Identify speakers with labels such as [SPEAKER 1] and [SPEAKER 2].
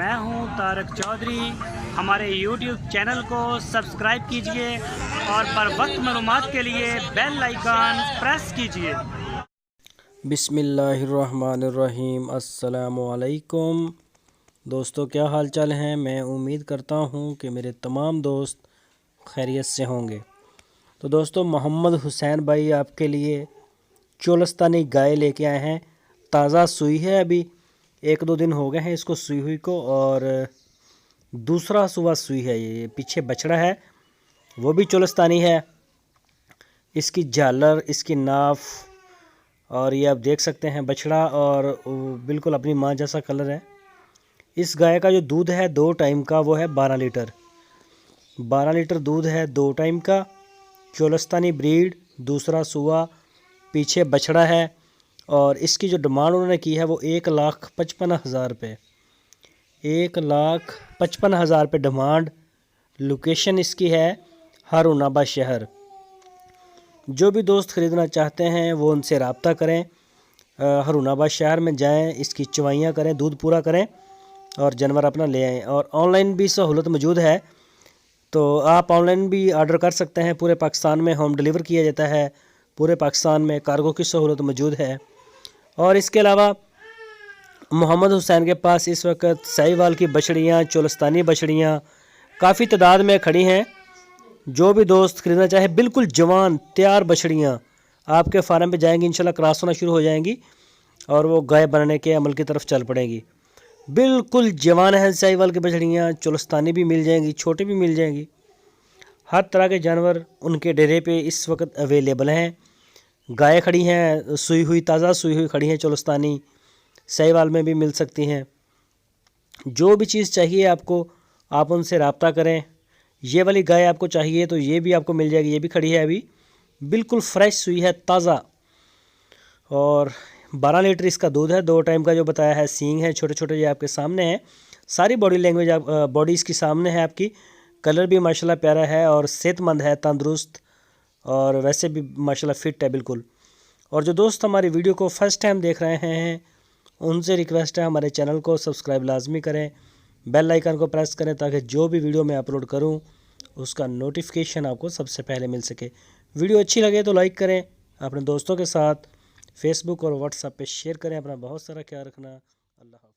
[SPEAKER 1] मैं हूं तारक चौधरी। हमारे YouTube चैनल को सब्सक्राइब कीजिए और बर वक्त मालूमात के लिए बेल आइकन प्रेस कीजिए।
[SPEAKER 2] बिस्मिल्लाहिर्रहमानिर्रहीम। अस्सलामुअलैकुम दोस्तों, क्या हाल चाल हैं। मैं उम्मीद करता हूं कि मेरे तमाम दोस्त खैरियत से होंगे। तो दोस्तों, मोहम्मद हुसैन भाई आपके लिए चोलस्तानी गाय लेके आए हैं। ताज़ा सूई है, अभी 1-2 दिन हो गए हैं इसको सूई हुई को, और दूसरा सुबह सूई है। ये पीछे बछड़ा है, वो भी चोलस्तानी है। इसकी झालर, इसकी नाफ, और ये आप देख सकते हैं बछड़ा, और बिल्कुल अपनी माँ जैसा कलर है। इस गाय का जो दूध है 2 टाइम का, वो है 12 लीटर। 12 लीटर दूध है 2 टाइम का। चोलस्तानी ब्रीड, दूसरा सुआ, पीछे बछड़ा है। और इसकी जो डिमांड उन्होंने की है वो 1,55,000 रुपये। 1,55,000 रुपये डिमांड। लोकेशन इसकी है हारूनाबाद शहर। जो भी दोस्त ख़रीदना चाहते हैं वो उनसे रब्ता करें। हारूनाबाद शहर में जाएं, इसकी चवाइयाँ करें, दूध पूरा करें और जानवर अपना ले आएँ। और ऑनलाइन भी सहूलत मौजूद है, तो आप ऑनलाइन भी ऑर्डर कर सकते हैं। पूरे पाकिस्तान में होम डिलीवर किया जाता है। पूरे पाकिस्तान में कार्गो की सहूलत मौजूद है। और इसके अलावा मोहम्मद हुसैन के पास इस वक्त साहिवाल की बछड़ियाँ, चोलस्तानी बछड़ियाँ काफ़ी तादाद में खड़ी हैं। जो भी दोस्त ख़रीदना चाहे, बिल्कुल जवान तैयार बछड़ियाँ आपके फार्म पे जाएंगी, इंशाल्लाह क्रॉस होना शुरू हो जाएंगी और वो गाय बनने के अमल की तरफ चल पड़ेंगी। बिल्कुल जवान है साहिवाल की बछड़ियाँ। चोलस्तानी भी मिल जाएंगी, छोटी भी मिल जाएंगी। हर तरह के जानवर उनके डेरे पे इस वक्त अवेलेबल हैं। गाय खड़ी हैं सूई हुई, ताज़ा सूई हुई खड़ी हैं चोलस्तानी, साहिवाल में भी मिल सकती हैं। जो भी चीज़ चाहिए आपको, आप उनसे रब्ता करें। ये वाली गाय आपको चाहिए तो ये भी आपको मिल जाएगी। ये भी खड़ी है, अभी बिल्कुल फ्रेश सूई है, ताज़ा। और 12 लीटर इसका दूध है, 2 टाइम का जो बताया है। सींग है छोटे छोटे, ये आपके सामने है। सारी बॉडी लैंग्वेज बॉडी इसकी सामने है आपकी। कलर भी माशाल्लाह प्यारा है और सेहतमंद है, तंदुरुस्त, और वैसे भी माशाल्लाह फिट है बिल्कुल। और जो दोस्त हमारी वीडियो को फर्स्ट टाइम देख रहे हैं उनसे रिक्वेस्ट है, हमारे चैनल को सब्सक्राइब लाजमी करें, बेल आइकन को प्रेस करें ताकि जो भी वीडियो मैं अपलोड करूं उसका नोटिफिकेशन आपको सबसे पहले मिल सके। वीडियो अच्छी लगे तो लाइक करें, अपने दोस्तों के साथ फेसबुक और व्हाट्सएप पे शेयर करें। अपना बहुत सारा ख्याल रखना। अल्लाह।